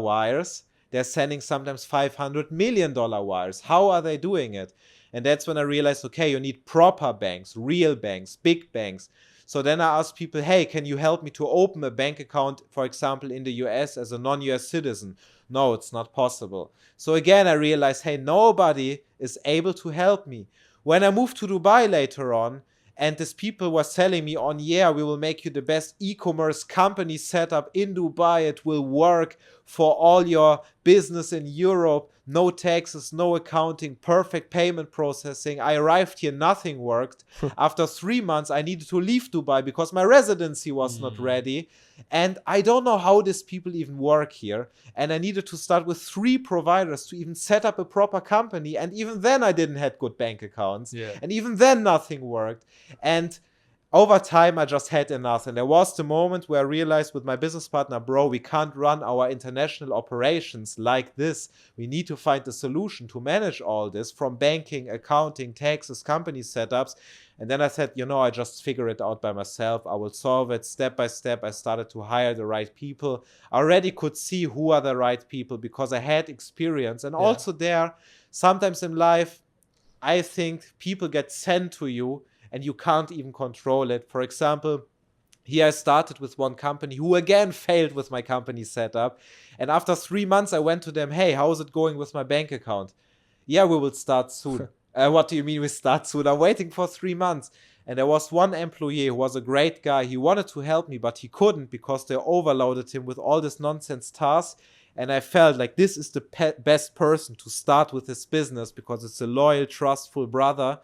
wires. They're sending sometimes $500 million wires. How are they doing it? And that's when I realized, okay, you need proper banks, real banks, big banks. So then I asked people, hey, can you help me to open a bank account, for example, in the US as a non-US citizen? No, it's not possible. So again, I realized, hey, nobody is able to help me. When I moved to Dubai later on, and these people were selling me on, yeah, we will make you the best e-commerce company set up in Dubai. It will work for all your business in Europe. No taxes, no accounting, perfect payment processing. I arrived here, nothing worked. After 3 months, I needed to leave Dubai because my residency was not ready. And I don't know how these people even work here. And I needed to start with 3 providers to even set up a proper company. And even then I didn't have good bank accounts. And even then nothing worked. And over time, I just had enough. And there was the moment where I realized with my business partner, bro, we can't run our international operations like this. We need to find a solution to manage all this from banking, accounting, taxes, company setups. And then I said, you know, I just figure it out by myself. I will solve it step by step. I started to hire the right people. I already could see who are the right people because I had experience. And also there, sometimes in life, I think people get sent to you and you can't even control it. For example, here I started with one company who again failed with my company setup. And after 3 months, I went to them, hey, how is it going with my bank account? Yeah, we will start soon. What do you mean we start soon? I'm waiting for 3 months. And there was one employee who was a great guy. He wanted to help me, but he couldn't because they overloaded him with all this nonsense tasks. And I felt like this is the best person to start with this business because it's a loyal, trustful brother.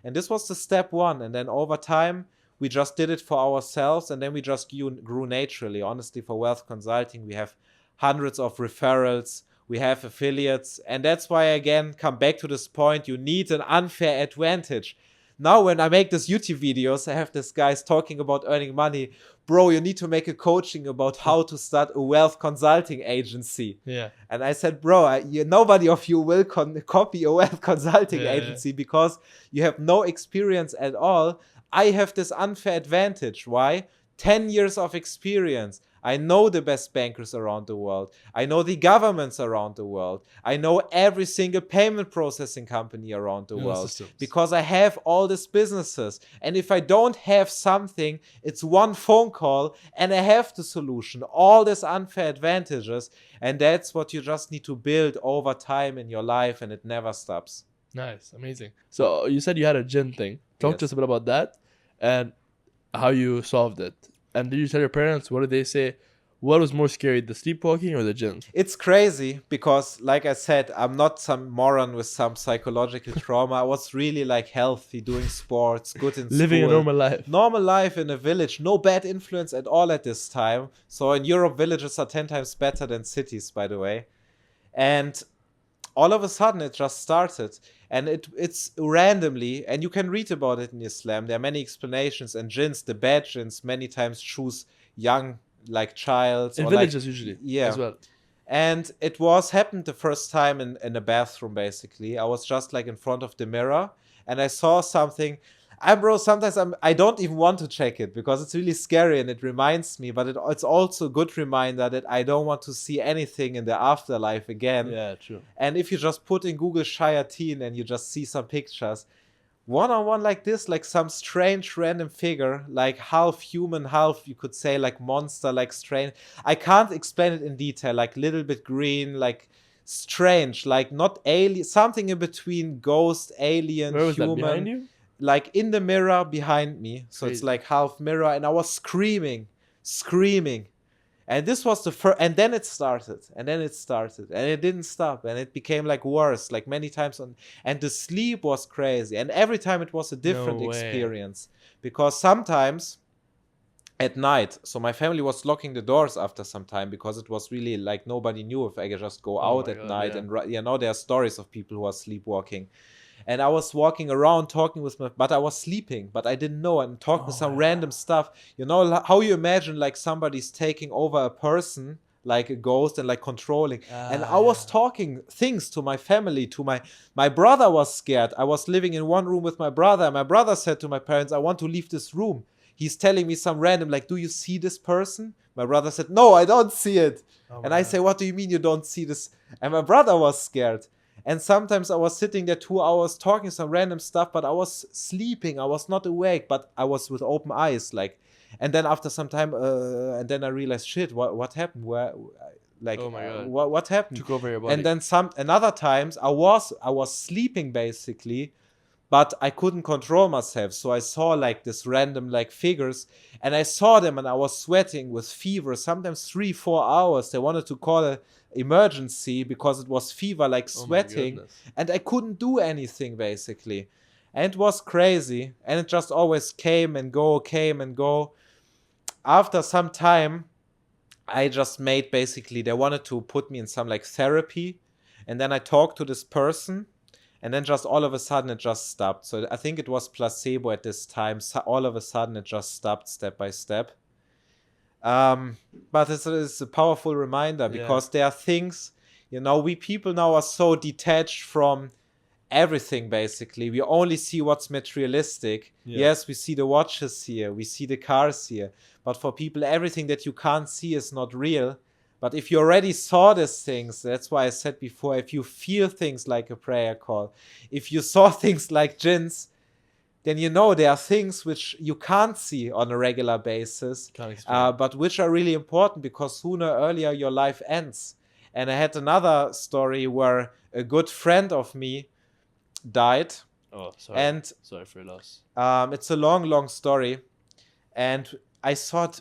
And this was the step 1. And then over time, we just did it for ourselves. And then we just grew naturally. Honestly, for wealth consulting, we have hundreds of referrals. We have affiliates. And that's why, again, come back to this point. You need an unfair advantage. Now, when I make these YouTube videos, I have these guys talking about earning money. Bro, you need to make a coaching about how to start a wealth consulting agency. Yeah. And I said, bro, nobody of you will copy a wealth consulting agency because you have no experience at all. I have this unfair advantage. Why? 10 years of experience. I know the best bankers around the world. I know the governments around the world. I know every single payment processing company around the world because I have all these businesses. And if I don't have something, it's one phone call and I have the solution. All these unfair advantages. And that's what you just need to build over time in your life, and it never stops. Nice. Amazing. So you said you had a Jinn thing. Talk to us a bit about that and how you solved it. And did you tell your parents? What did they say? What was more scary, the sleepwalking or the Jinns? It's crazy because, like I said, I'm not some moron with some psychological trauma. I was really like healthy, doing sports, good in living school. a normal life. Normal life in a village. No bad influence at all at this time. So in Europe, villages are 10 times better than cities, by the way. And all of a sudden, it just started. And it's randomly, and you can read about it in Islam. There are many explanations, and jinns, the bad jinns, many times choose young, like childs In or villages like, usually yeah. as well. And it happened the first time in a bathroom, basically. I was just like in front of the mirror, and I saw something. Bro, sometimes I don't even want to check it because it's really scary and it reminds me, but it's also a good reminder that I don't want to see anything in the afterlife again. Yeah, true. And if you just put in Google Shayateen and you just see some pictures, one-on-one like this, like some strange random figure, like half human, half, you could say, like monster, like strange. I can't explain it in detail, like little bit green, like strange, like not alien, something in between ghost, alien, Where was human. that, behind you? Like in the mirror behind me. So it's Crazy. like half mirror, and I was screaming. And this was the first, and then it started, and it didn't stop, and it became like worse, like many times and the sleep was crazy, and every time it was a different No way. experience, because sometimes at night, so my family was locking the doors after some time because it was really like nobody knew if I could just go out at night, yeah. and there are stories of people who are sleepwalking. And I was walking around talking with but I was sleeping, but I didn't know, and talking some random stuff. You know how you imagine like somebody's taking over a person, like a ghost, and like controlling. And I was talking things to my family, to my brother was scared. I was living in one room with my brother, and my brother said to my parents, I want to leave this room. He's telling me some random, like, do you see this person? My brother said, no, I don't see it. And I say, what do you mean you don't see this? And my brother was scared. And sometimes I was sitting there 2 hours talking some random stuff, but I was sleeping. I was not awake, but I was with open eyes. Like, and then after some time, and then I realized, shit, what happened? Where, like, Oh my God. What happened? Took over your body. And then another times I was sleeping basically, but I couldn't control myself. So I saw like this random like figures, and I saw them, and I was sweating with fever, sometimes 3-4 hours. They wanted to call an emergency because it was fever, like sweating, and I couldn't do anything basically. And it was crazy, and it just always came and go. After some time, I just made basically, they wanted to put me in some like therapy, and then I talked to this person. And then just all of a sudden it just stopped. So I think it was placebo at this time. So all of a sudden it just stopped step by step. But it's a powerful reminder, because there are things, you know, we people now are so detached from everything basically. We only see what's materialistic. Yes, we see the watches here, we see the cars here. But for people, everything that you can't see is not real. But if you already saw these things, that's why I said before, if you feel things like a prayer call, if you saw things like jinns, then you know there are things which you can't see on a regular basis, but which are really important, because sooner or earlier your life ends. And I had another story where a good friend of me died. Oh, sorry. And sorry for your loss. It's a long, long story. And I thought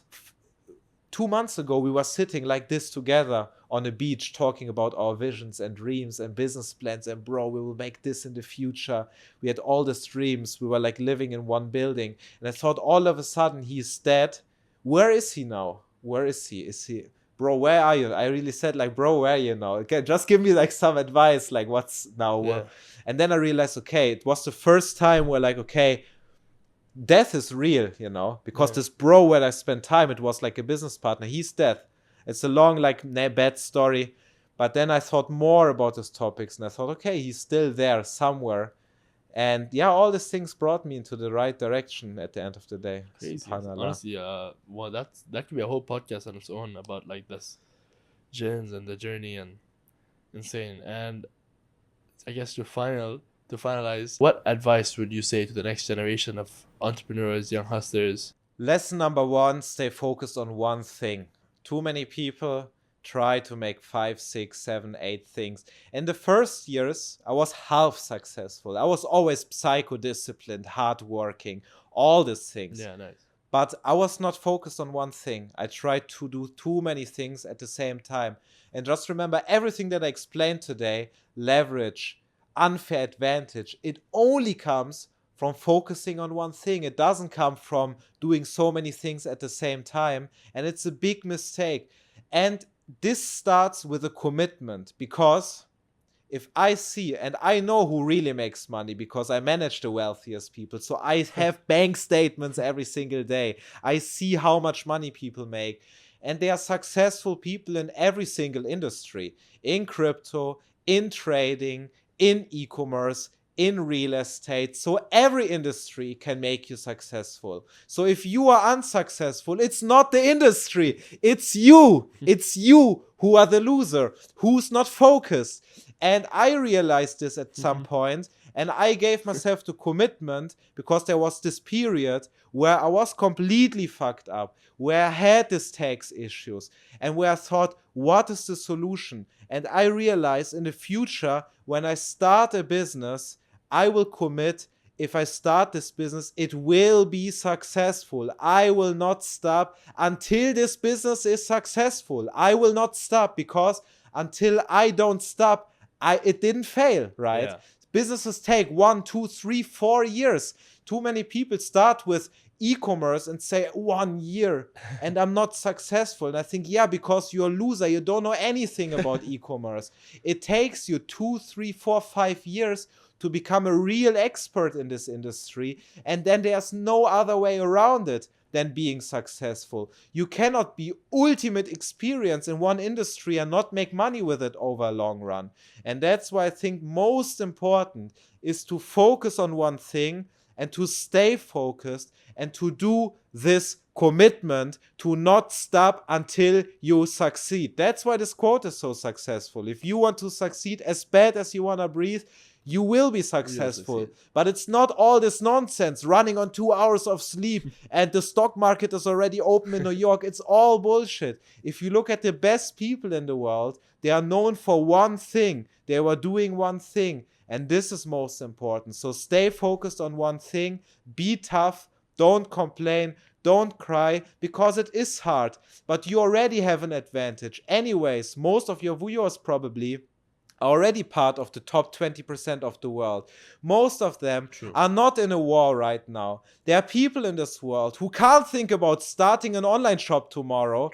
2 months ago, we were sitting like this together on a beach talking about our visions and dreams and business plans. And bro, we will make this in the future. We had all these dreams. We were like living in one building. And I thought all of a sudden he's dead. Where is he now? Where is he? Bro, where are you? I really said like, bro, where are you now? Okay, just give me like some advice. Like what's now? Yeah. And then I realized, okay, it was the first time where like, okay, death is real, you know, because this bro where I spent time, it was like a business partner. He's dead. It's a long, like, bad story. But then I thought more about these topics, and I thought, okay, he's still there somewhere. And yeah, all these things brought me into the right direction at the end of the day. Crazy. Honestly, well, that could be a whole podcast on its own about like this jinns and the journey, and insane. And I guess to finalize, what advice would you say to the next generation of entrepreneurs, young hustlers? Lesson number 1, stay focused on one thing. Too many people try to make 5, 6, 7, 8 things. In the first years, I was half successful. I was always psycho-disciplined, hardworking, all these things. Yeah, nice. But I was not focused on one thing. I tried to do too many things at the same time. And just remember, everything that I explained today, leverage, unfair advantage, it only comes from focusing on one thing. It doesn't come from doing so many things at the same time. And it's a big mistake. And this starts with a commitment, because if I see, and I know who really makes money because I manage the wealthiest people, so I have bank statements every single day. I see how much money people make. And they are successful people in every single industry, in crypto, in trading, in e-commerce, in real estate. So every industry can make you successful. So if you are unsuccessful, it's not the industry, it's you. It's you who are the loser, who's not focused. And I realized this at some point, and I gave myself the commitment, because there was this period where I was completely fucked up, where I had these tax issues, and where I thought, what is the solution? And I realized in the future, when I start a business, I will commit, if I start this business, it will be successful. I will not stop until this business is successful. I will not stop, because until I don't stop, it didn't fail, right? Yeah. Businesses take 1, 2, 3, 4 years. Too many people start with e-commerce and say 1 year and I'm not successful. And I think, yeah, because you're a loser, you don't know anything about e-commerce. It takes you 2, 3, 4, 5 years to become a real expert in this industry. And then there's no other way around it than being successful. You cannot be ultimate experience in one industry and not make money with it over a long run. And that's why I think most important is to focus on one thing and to stay focused and to do this commitment to not stop until you succeed. That's why this quote is so successful. If you want to succeed as bad as you want to breathe, you will be successful. But it's not all this nonsense running on 2 hours of sleep and the stock market is already open in New York. It's all bullshit. If you look at the best people in the world, they are known for one thing. They were doing one thing. And this is most important. So stay focused on one thing. Be tough. Don't complain. Don't cry, because it is hard. But you already have an advantage. Anyways, most of your viewers probably already part of the top 20% of the world. Most of them are not in a war right now. There are people in this world who can't think about starting an online shop tomorrow.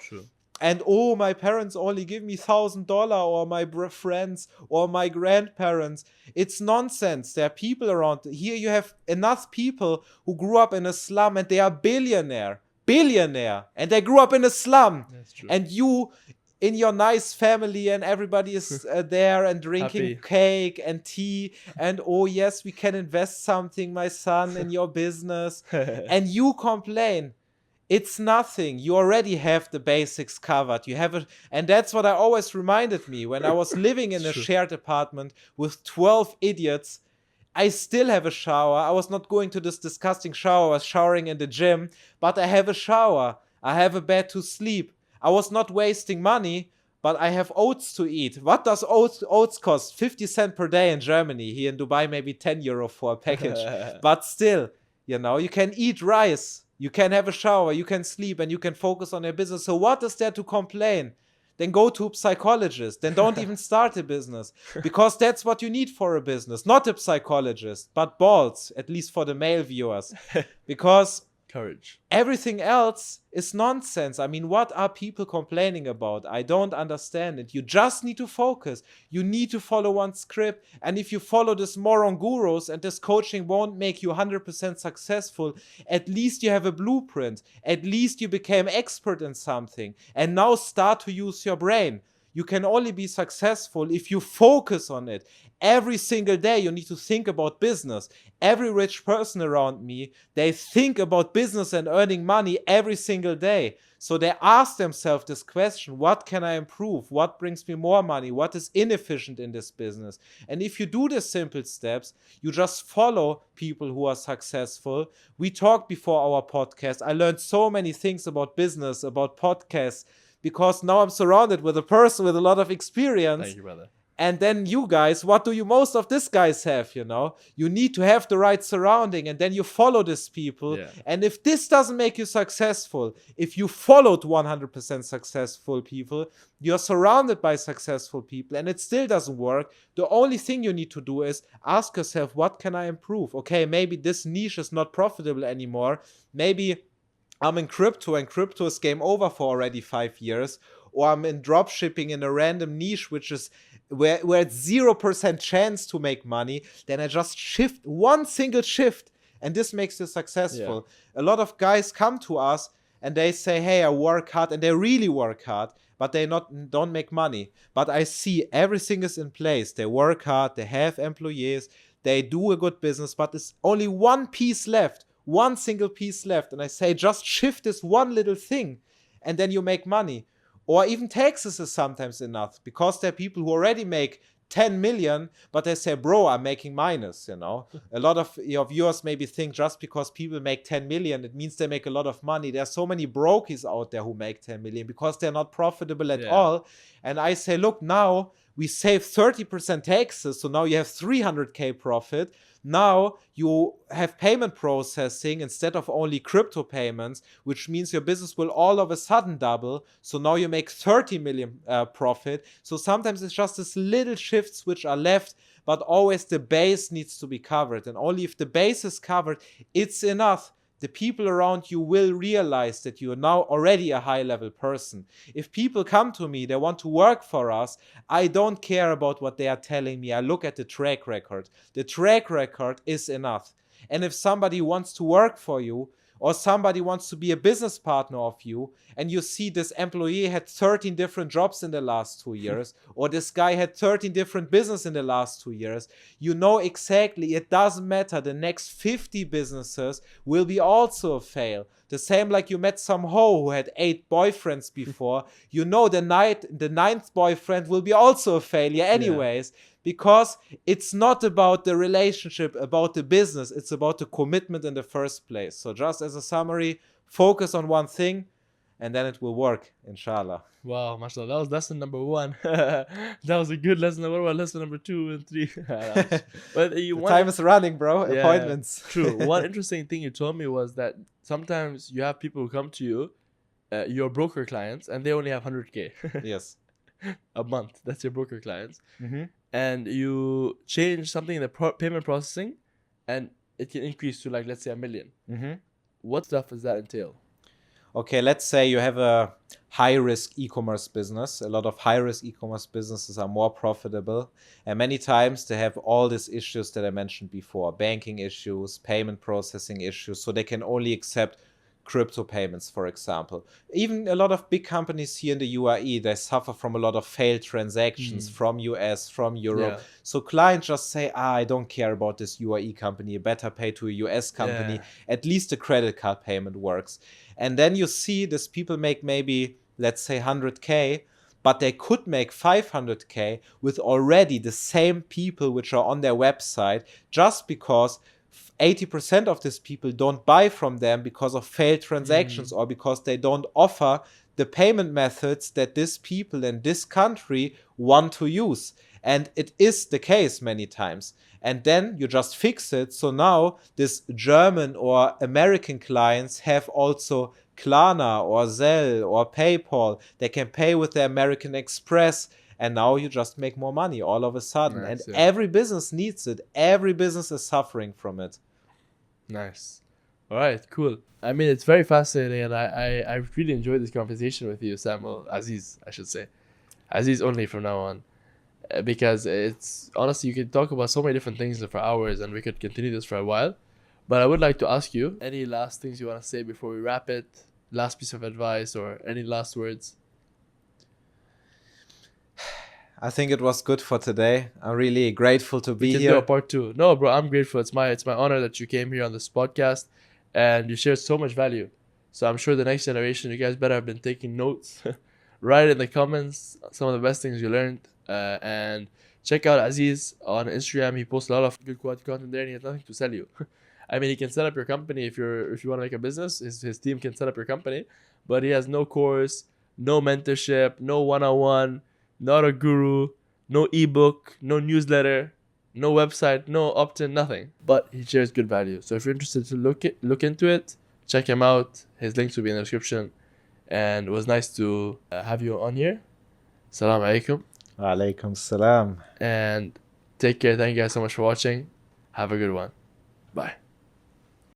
And oh, my parents only give me $1,000, or my friends or my grandparents. It's nonsense. There are people around. Here you have enough people who grew up in a slum and they are billionaire, and they grew up in a slum. And you, in your nice family, and everybody is there and drinking cake and tea, and oh yes, we can invest something, my son, in your business. And you complain. It's nothing. You already have the basics covered. You have it, and that's what I always reminded me when I was living in a shared apartment with 12 idiots. I still have a shower. I was not going to this disgusting shower. I was showering in the gym, but I have a shower. I have a bed to sleep. I was not wasting money, but I have oats to eat. What does oats cost? 50 cents per day in Germany. Here in Dubai, maybe 10 euro for a package. But still, you can eat rice. You can have a shower, you can sleep, and you can focus on your business. So what is there to complain? Then go to a psychologist. Then don't even start a business. Because that's what you need for a business. Not a psychologist, but balls, at least for the male viewers. Because courage. Everything else is nonsense. I mean, what are people complaining about? I don't understand it. You just need to focus. You need to follow one script. And if you follow this moron gurus and this coaching won't make you 100% successful, at least you have a blueprint. At least you became expert in something. And now start to use your brain. You can only be successful if you focus on it. Every single day you need to think about business. Every rich person around me, they think about business and earning money every single day. So they ask themselves this question: what can I improve? What brings me more money? What is inefficient in this business? And if you do the simple steps, you just follow people who are successful. We talked before our podcast. I learned so many things about business, about podcasts, because now I'm surrounded with a person with a lot of experience. Thank you, brother. And then you guys, what do most of these guys have, You need to have the right surrounding, and then you follow these people. Yeah. And if this doesn't make you successful, if you followed 100% successful people, you're surrounded by successful people, and it still doesn't work, the only thing you need to do is ask yourself, what can I improve? Okay, maybe this niche is not profitable anymore. Maybe I'm in crypto, and crypto is game over for already 5 years. Or I'm in dropshipping in a random niche which is where it's 0% chance to make money, then I just shift one single shift, and this makes you successful. A lot of guys come to us and they say, hey, I work hard, and they really work hard, but they don't make money. But I see everything is in place. They work hard, they have employees, they do a good business, but there's only one piece left, one single piece left. And I say, just shift this one little thing, and then you make money. Or even taxes is sometimes enough, because there are people who already make 10 million, but they say, bro, I'm making minus, you know. A lot of your viewers maybe think just because people make 10 million, it means they make a lot of money. There are so many brokies out there who make 10 million because they're not profitable at all. And I say, look, now we save 30% taxes, so now you have 300K profit. Now you have payment processing instead of only crypto payments, which means your business will all of a sudden double. So now you make 30 million profit. So sometimes it's just these little shifts which are left, but always the base needs to be covered. And only if the base is covered, it's enough. The people around you will realize that you are now already a high-level person. If people come to me, they want to work for us, I don't care about what they are telling me. I look at the track record. The track record is enough. And if somebody wants to work for you, or somebody wants to be a business partner of you, and you see this employee had 13 different jobs in the last 2 years, or this guy had 13 different businesses in the last 2 years, you know exactly it doesn't matter. The next 50 businesses will be also a fail. The same like you met some hoe who had 8 boyfriends before, you know the ninth boyfriend will be also a failure anyways. Because it's not about the relationship, about the business. It's about the commitment in the first place. So just as a summary, focus on one thing, and then it will work, inshallah. Wow, mashallah. That was lesson number 1. That was a good lesson. What about lesson number 2 and 3? But time is running, bro. Yeah, appointments. True. One interesting thing you told me was that sometimes you have people who come to you, your broker clients, and they only have 100K. Yes. A month. That's your broker clients. Mm-hmm. And you change something in the payment processing, and it can increase to, like, let's say, 1 million. Mm-hmm. What stuff does that entail? Okay, let's say you have a high-risk e-commerce business. A lot of high-risk e-commerce businesses are more profitable. And many times they have all these issues that I mentioned before. Banking issues, payment processing issues. So they can only accept crypto payments, for example. Even a lot of big companies here in the UAE, they suffer from a lot of failed transactions from US, from Europe. So clients just say, I don't care about this UAE company. You better pay to a US company. At least the credit card payment works. And then you see these people make maybe, let's say 100K, but they could make 500K with already the same people which are on their website, just because 80% of these people don't buy from them because of failed transactions or because they don't offer the payment methods that these people in this country want to use. And it is the case many times. And then you just fix it. So now this German or American clients have also Klarna or Zelle or PayPal. They can pay with the American Express. And now you just make more money all of a sudden. Nice, and every business needs it. Every business is suffering from it. Nice. All right, cool. I mean, it's very fascinating, and I really enjoyed this conversation with you, Samuel Aziz, I should say. Aziz only from now on. Because it's, honestly, you can talk about so many different things for hours, and we could continue this for a while. But I would like to ask you, any last things you want to say before we wrap it? Last piece of advice or any last words? I think it was good for today. I'm really grateful to be we can here. Do a part 2. No, bro, I'm grateful. It's my honor that you came here on this podcast, and you shared so much value. So I'm sure the next generation, you guys better have been taking notes. Write in the comments some of the best things you learned, and check out Aziz on Instagram. He posts a lot of good quality content there, and he has nothing to sell you. I mean, he can set up your company if you want to make a business. His team can set up your company, but he has no course, no mentorship, no one-on-one. Not a guru, no ebook, no newsletter, no website, no opt-in, nothing. But he shares good value. So if you're interested to look into it, check him out. His links will be in the description. And it was nice to have you on here. Assalamu alaikum. Wa alaikum salam. And take care. Thank you guys so much for watching. Have a good one. Bye.